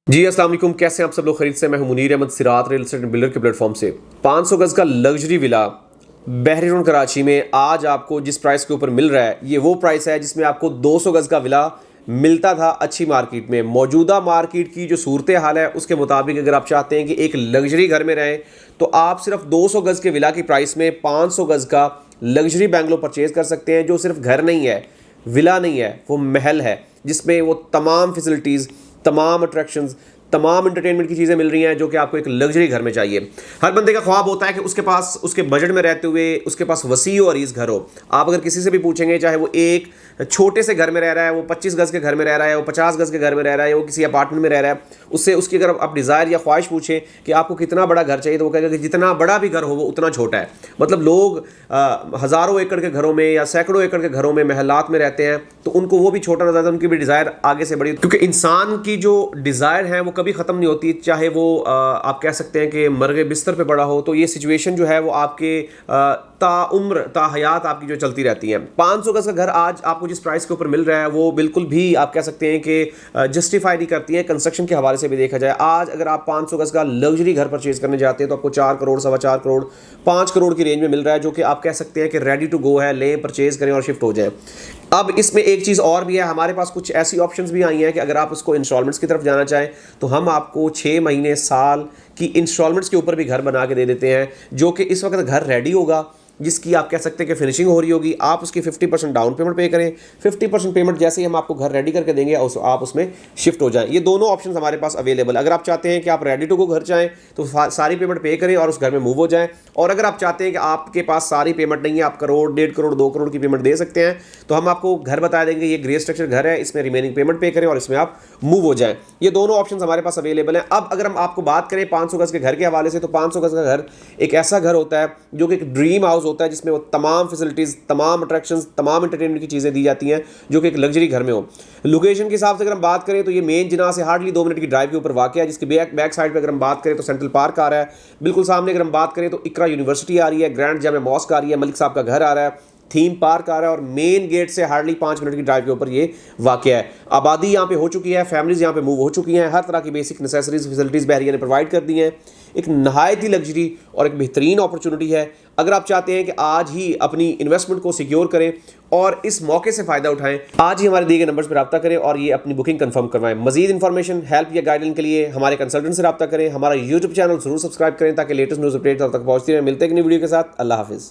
जी अस्सलाम वालेकुम, कैसे हैं आप सब लोग। खरीद से मैं हूं मुनीर अहमद सिरात रियल एस्टेट बिल्डर के प्लेटफॉर्म से। 500 गज़ का लग्जरी विला बहरी रोड कराची में आज आपको जिस प्राइस के ऊपर मिल रहा है, ये वो प्राइस है जिसमें आपको 200 गज़ का विला मिलता था अच्छी मार्केट में। मौजूदा मार्केट की जो सूरत हाल है उसके मुताबिक अगर आप चाहते हैं कि एक लग्जरी घर में रहें तो आप सिर्फ 200 गज़ के विला की प्राइस में 500 गज़ का लग्जरी बंगलो परचेज कर सकते हैं, जो सिर्फ घर नहीं है, विला नहीं है, वो महल है जिसमें वो तमाम फैसिलिटीज़, तमाम अट्रैक्शंस, तमाम एंटरटेनमेंट की चीज़ें मिल रही हैं जो कि आपको एक लग्जरी घर में चाहिए। हर बंदे का ख्वाब होता है कि उसके पास उसके बजट में रहते हुए उसके पास वसी और अरीज़ घर हो। आप अगर किसी से भी पूछेंगे, चाहे वो एक छोटे से घर में रह रहा है, वो 25 गज़ के घर में रह रहा है, वो 50 गज़ के घर में रह रहा है, वो किसी अपार्टमेंट में रह रहा है, उससे उसकी अगर आप डिज़ायर या ख्वाहिश पूछें कि आपको कितना बड़ा घर चाहिए, तो वो कहेगा कि जितना बड़ा भी घर हो वो उतना छोटा है। मतलब लोग हज़ारों एकड़ के घरों में या सैकड़ों एकड़ के घरों में, महलात में रहते हैं, तो उनको वो भी छोटा नजर आता है, उनकी भी डिज़ायर आगे से बड़ी, क्योंकि इंसान की जो डिज़ायर है वो कभी ख़त्म नहीं होती। चाहे वो आप कह सकते हैं कि मरगे बिस्तर पे बड़ा हो, तो ये सिचुएशन जो है वो आपके ताउम्र ताहयात आपकी जो चलती रहती है। 500 गज़ का घर आज आपको जिस प्राइस के ऊपर मिल रहा है वो बिल्कुल भी आप कह सकते हैं कि जस्टिफाई नहीं करती है। कंस्ट्रक्शन के हवाले से भी देखा जाए, आज अगर आप 500 गज़ का लग्जरी घर परचेज करने जाते हैं तो आपको 4 करोड़, 4.25 करोड़, 5 करोड़ की रेंज में मिल रहा है, जो कि आप कह सकते हैं कि रेडी टू गो है, लें, परचेज करें और शिफ्ट हो जाए। अब इसमें एक चीज़ और भी है, हमारे पास कुछ ऐसी ऑप्शंस भी आई हैं कि अगर आप उसको इंस्टॉलमेंट्स की तरफ जाना चाहें तो हम आपको 6 महीने, साल की इंस्टॉलमेंट्स के ऊपर भी घर बना के दे देते हैं, जो कि इस वक्त घर रेडी होगा, जिसकी आप कह सकते हैं कि फिनिशिंग हो रही होगी। आप उसकी 50% डाउन पेमेंट पे करें, 50% पेमेंट जैसे ही हम आपको घर रेडी करके देंगे आप उसमें शिफ्ट हो जाएं। ये दोनों ऑप्शन हमारे पास अवेलेबल। अगर आप चाहते हैं कि आप रेडी टू गो घर चाहें तो सारी पेमेंट पे करें और उस घर में मूव हो जाएं, और अगर आप चाहते हैं कि आपके पास सारी पेमेंट नहीं है, आप करोड़, 1.5 करोड़, 2 करोड़ की पेमेंट दे सकते हैं, तो हम आपको घर बता देंगे ये ग्रे स्ट्रक्चर घर है, इसमें रिमेनिंग पेमेंट पे करें और इसमें आप मूव हो जाएं। ये दोनों ऑप्शन हमारे पास अवेलेबल हैं। अब अगर हम आपको बात करें 500 गज़ के घर के हवाले से, तो 500 गज़ का घर एक ऐसा घर होता है जो कि एक ड्रीम हाउस होता है, जिसमें वो तमाम फैसिलिटीज़, तमाम अट्रैक्शंस, तमाम एंटरटेनमेंट की चीज़ें दी जाती हैं, जो कि एक लग्जरी घर में हो। लोकेशन के हिसाब से अगर हम बात करें तो ये मेन जिना से हार्डली 2 मिनट की ड्राइव के ऊपर वाक़ है, जिसके बैक साइड पे अगर हम बात करें तो सेंट्रल पार्क आ रहा है। बिल्कुल सामने अगर हम बात करें तो इकरा यूनिवर्सिटी आ रही है, ग्रैंड जामा मॉस्क आ रही है, मलिक साहब का घर आ रहा है, थीम पार्क आ रहा है, और मेन गेट से हार्डली 5 मिनट की ड्राइव के ऊपर ये वाक़ है। आबादी यहाँ पे हो चुकी है, फैमिलीज़ यहाँ पे मूव हो चुकी हैं, हर तरह की बेसिक नेसेसरीज फैसिलिटीज़ बहरिया ने प्रोवाइड कर दी हैं। एक नहायत ही लग्जरी और एक बेहतरीन अपॉर्चुनिटी है। अगर आप चाहते हैं कि आज ही अपनी इन्वेस्टमेंट को सिक्योर करें और इस मौके से फ़ायदा उठाएं, आज ही हमारे दिए गए नंबर्स पर रब्ता करें और ये अपनी बुकिंग कंफर्म करवाएं। मजीद इन्फॉर्मेशन, हेल्प या गाइडलाइन के लिए हमारे कंसल्टेंट से रब्ता करें। हमारा यूट्यूब चैनल जरूर सब्सक्राइब करें ताकि लेटेस्ट न्यूज़ अपडेट तब तक पहुँचती रहे। मिलते हैं एक नई वीडियो के साथ। अल्लाह हाफिज़।